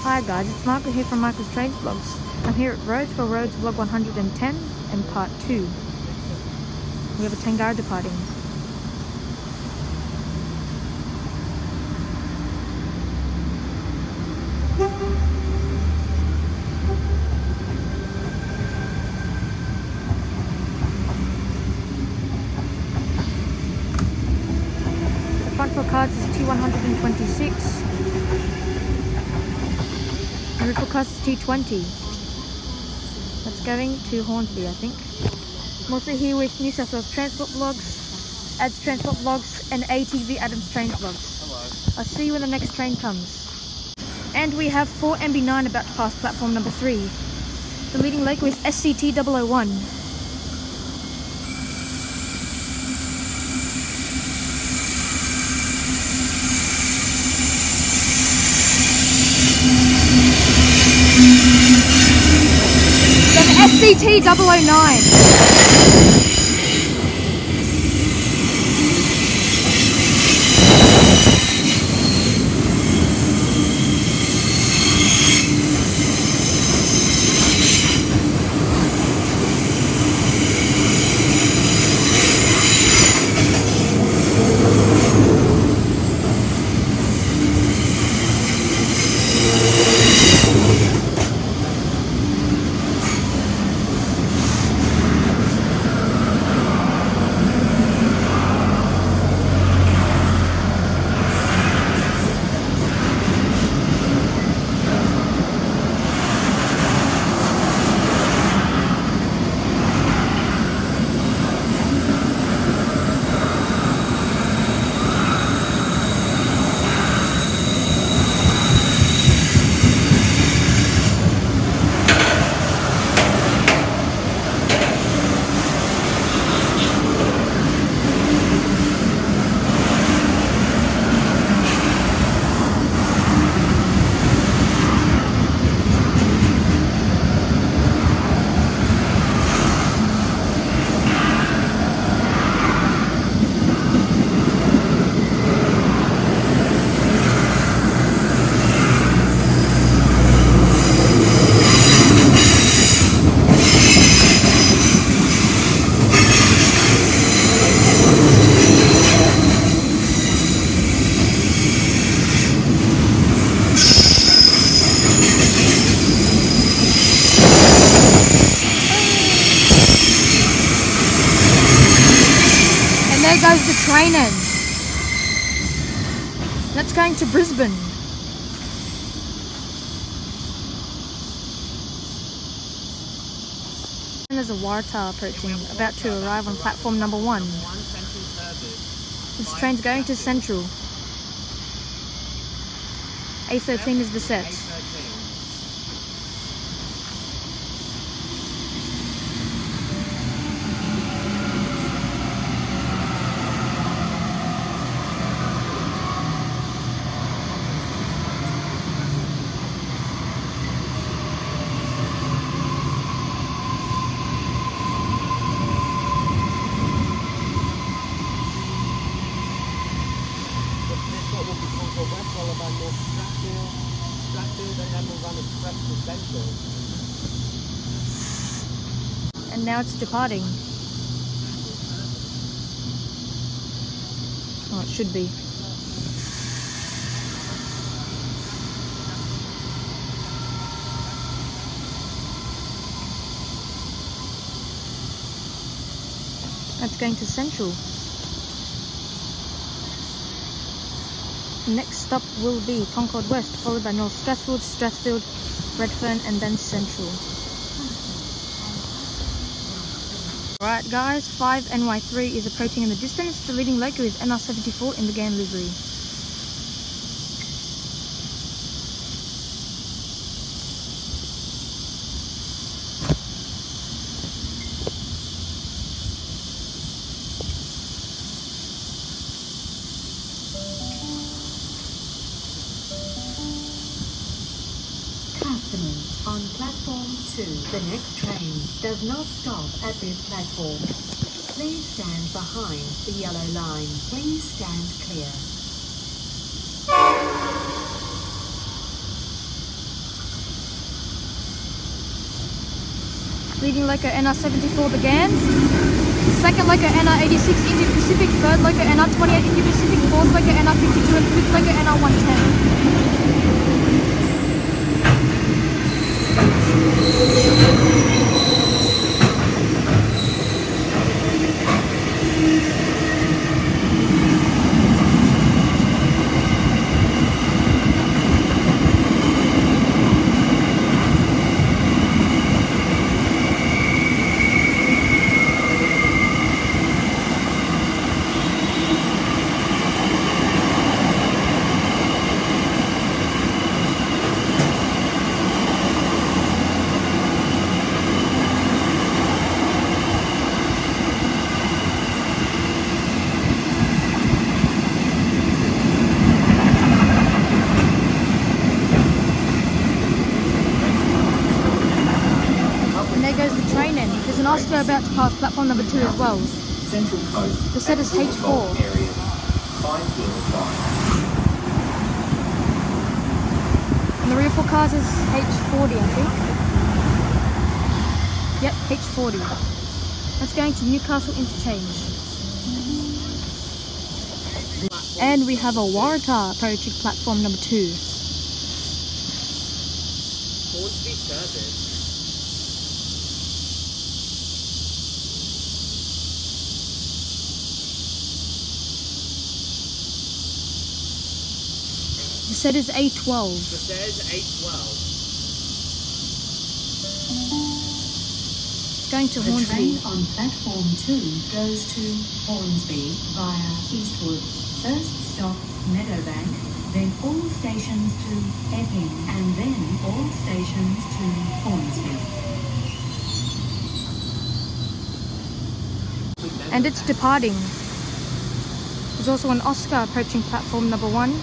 Hi guys, it's Michael here from Michael's Trades Vlogs. I'm here at Rhodes for Rhodes Vlog 110 and part 2. We have a Tangara departing. The front for cards is T126. The rear for cards is T20. That's going to Hornsby, I think. I'm also here with New South Wales Transport Vlogs, Ads Transport Vlogs, and ATV Adams Trains Vlogs. Hello. I'll see you when the next train comes. And we have 4 MB9 about to pass platform number 3. The leading loco is SCT 001. SCT 009. There goes the train end. That's going to Brisbane. And there's a Waratah approaching, about to arrive on platform number 1. This train's going to Central. A13 is the set. And now it's departing. Oh, it should be. That's going to Central. Next stop will be Concord West, followed by North Strathfield, Strathfield, Redfern, and then Central. Alright guys, 5 NY3 is approaching in the distance. The leading loco is NR74 in the Ghan livery. On platform 2, the next train does not stop at this platform. Please stand behind the yellow line. Please stand clear. leading loco NR74 the Ghan, second loco NR86 Indian Pacific, third loco NR28 Indian Pacific, fourth loco NR52 and fifth loco NR110. There's an Oscar about to pass platform number 2 as well. Central Coast. The set is H4. Area. 5 kilometres. And the rear four cars is H40, I think. Yep, H40. That's going to Newcastle Interchange. And we have a Waratah approaching platform number 2. Hornsby service. The set is A12. The set is A12. Going to The Hornsby. train on platform 2 goes to Hornsby via Eastwood. First stop Meadowbank, then all stations to Epping, and then all stations to Hornsby. And it's departing. There's also an Oscar approaching platform number 1.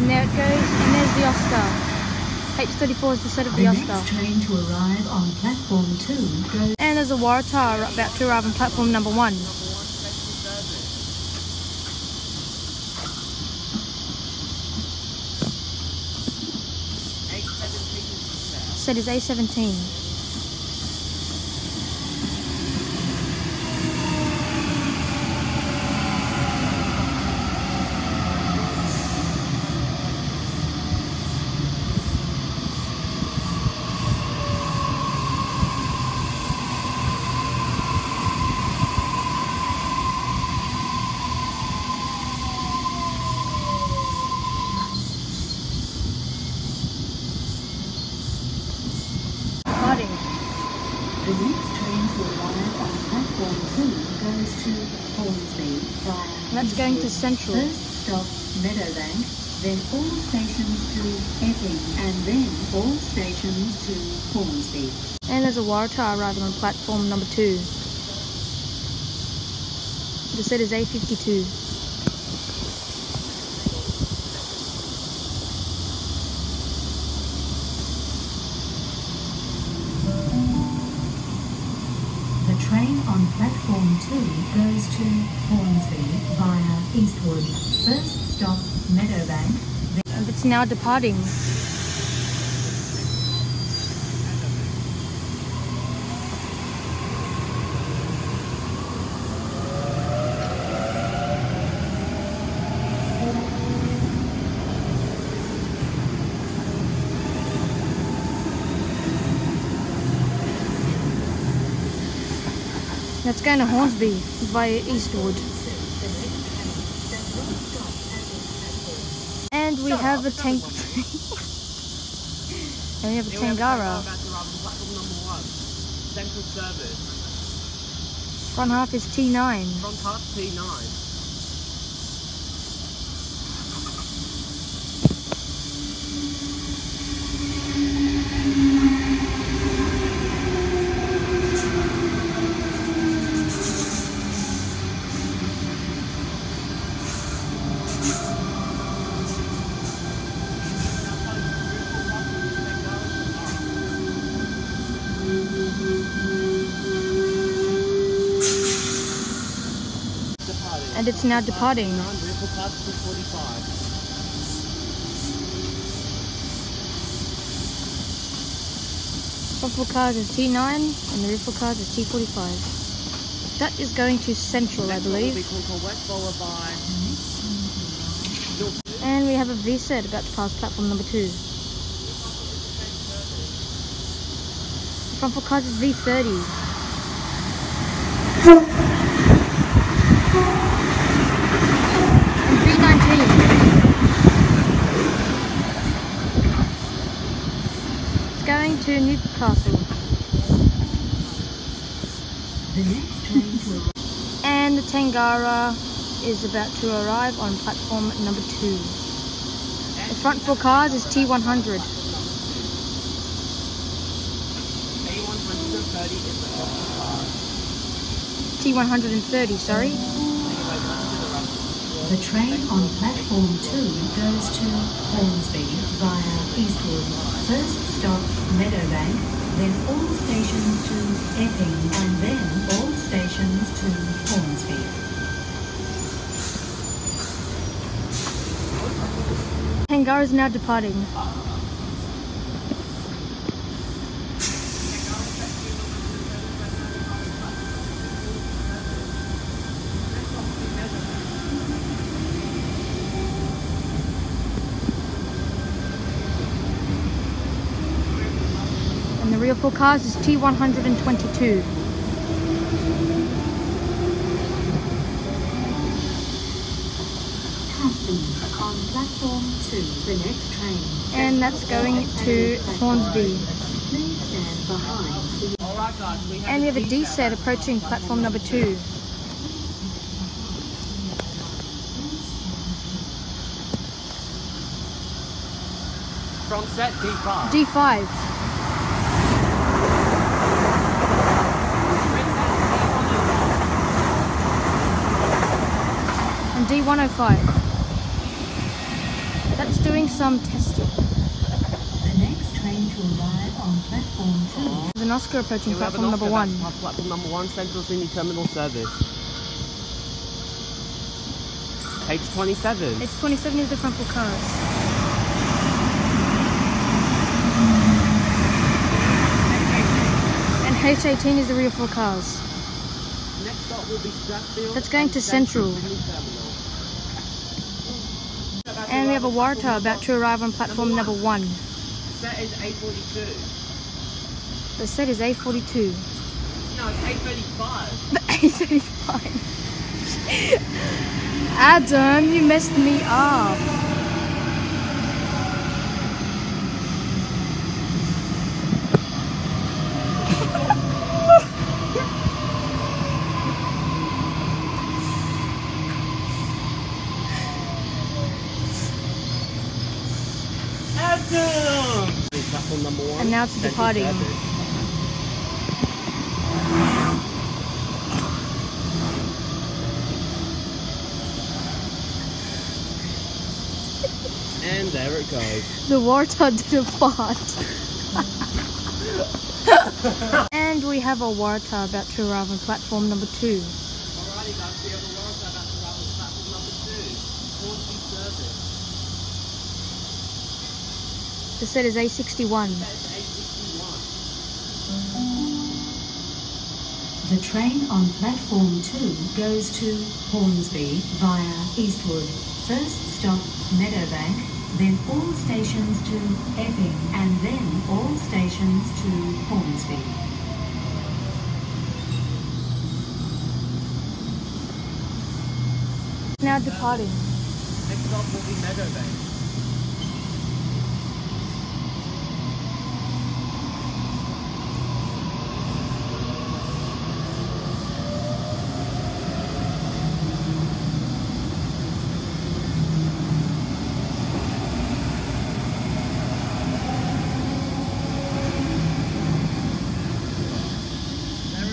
And there it goes, and there's the Oscar. H34 is the set of the Oscar. Next train to arrive on platform 2 goes... And there's a Waratah about to arrive on platform number 1. Set is A17. The next train to arrive on platform 2 goes to Hornsby via... That's going to Central. First stop Meadowbank, then all stations to Epping, and then all stations to Hornsby. And there's a Waratah arriving on platform number 2. The set is A52. The train on platform 2 goes to Hornsby via Eastwood. First stop Meadowbank. And it's now departing. That's going to Hornsby via Eastwood. And we have a tank. And we have a Tangara. Central service. Front half is T9. Front half T9. it's now departing. Vehicle class 245. Front four cars is T9 and the rear four cars is T45. That is going to Central, I believe. West, followed by... And we have a VZ about to pass platform number 2. The front four cars is V30. And V19. It's going to Newcastle. The next train to And the Tangara is about to arrive on platform number 2. The front four cars is T100. A130 is the car. T130, sorry. The train on platform 2 goes to Hornsby via Eastwood. First stop Meadowbank, then all stations to Epping, and then all stations to Hornsby. Tangara is now departing. And the rear four cars is T122. Passing on platform 2, the next train. And that's going to Hornsby. Please stand behind the Alright guys, we have And we have a DZ approaching platform number 2. From set D5. D5. And D105. That's doing some testing. The next train to arrive on platform 2. There's an Oscar approaching We have an platform number Oscar 1. that's past platform number 1, Central Sydney Terminal Service. H27. It's 27 is the front four cars. And H18 is the rear four cars. Next stop will be Strathfield. That's going and to Central. Sydney Terminal. And we have a Waratah about to arrive on platform number 1. Set is A42. The set is A42. No, it's A35. The A35. Adam, you messed me up. Adam! Platform number 1. And now it's Central departing. Service. And there it goes. The Waratah didn't fart. And we have a Waratah about to arrive on platform number 2. Alrighty guys, we have a Waratah about to arrive on platform number 2. Hornsby service. The set is A61. A61. The train on platform 2 goes to Hornsby via Eastwood. First stop Meadowbank, then all stations to Epping, and then all stations to Hornsby. Now departing. Next stop will be Meadowbank.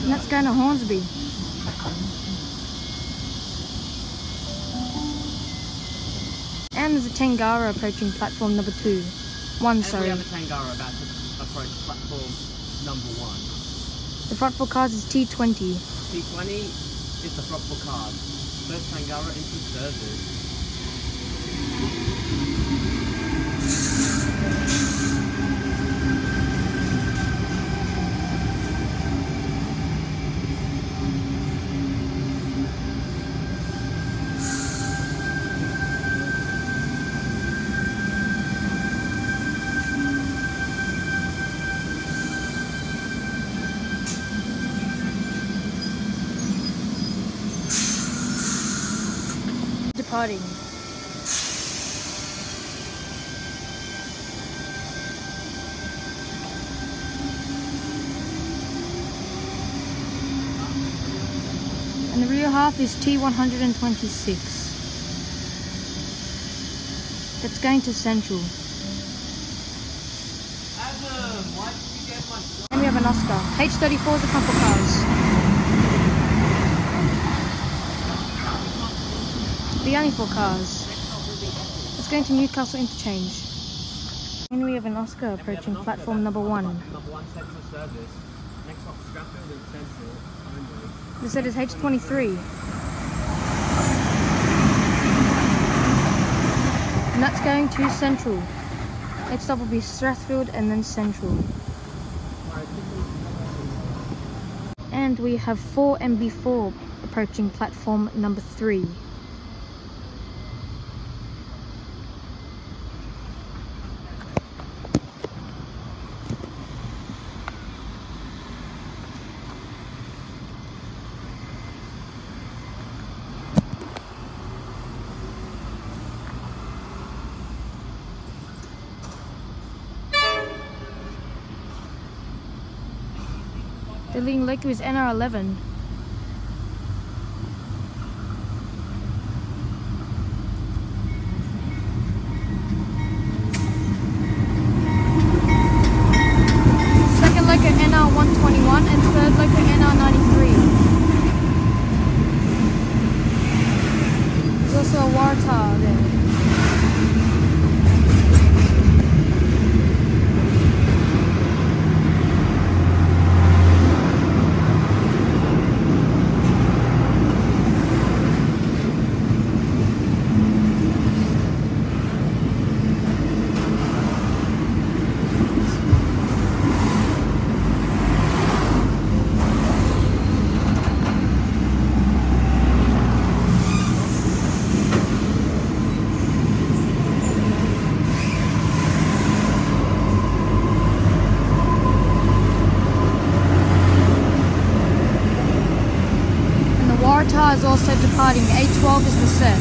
And that's going to Hornsby. And there's a Tangara approaching platform number 2. And Sorry. we have a Tangara about to approach platform number 1. The front four cars is T20. T20 is the front four cars. first Tangara into service. Departing. And the rear half is T126. That's going to Central. Adam, why did you get my... And we have an Oscar. H34 is the front for cars. The only 4 cars. It's going to Newcastle Interchange. And we have an Oscar approaching platform number 1. Number 1 central service. Next stop Stratford and Central only. This set is H23. And that's going to Central. Next stop will be Strathfield and then Central. And we have 4 MB4 approaching platform number 3. The leading loco is NR11. Second loco NR121 and third loco NR93. There's also a Waratah there. Waratah is also departing. A12 is the set.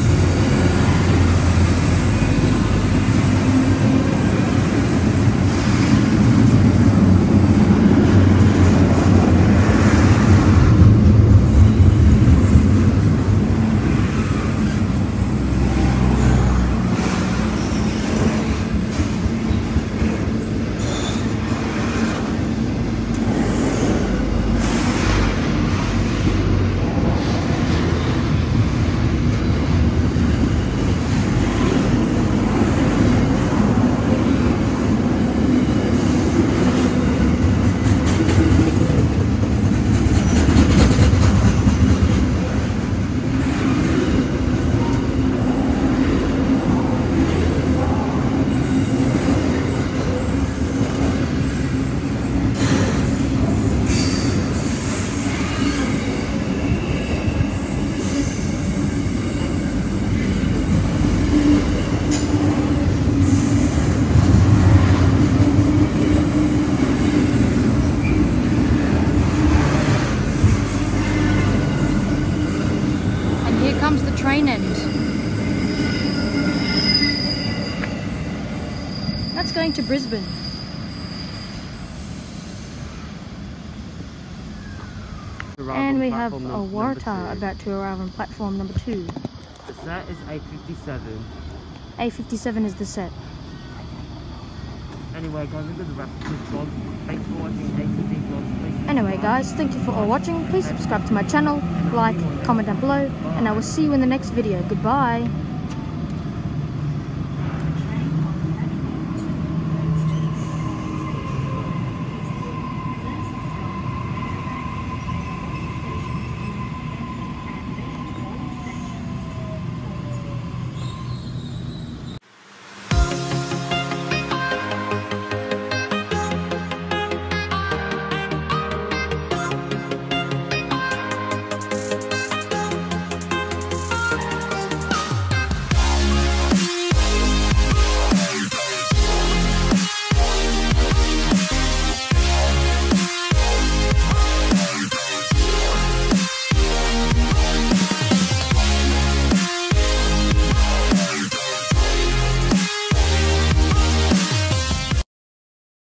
Comes the train end. That's going to Brisbane. And we have a Waratah about to arrive on platform number 2. The set is A57. A57 is the set. Anyway guys, I'm going to wrap this vlog. Thanks for watching ATV vlogs. Anyway guys, thank you for all watching. Please subscribe to my channel, like, comment down below, and I will see you in the next video. Goodbye.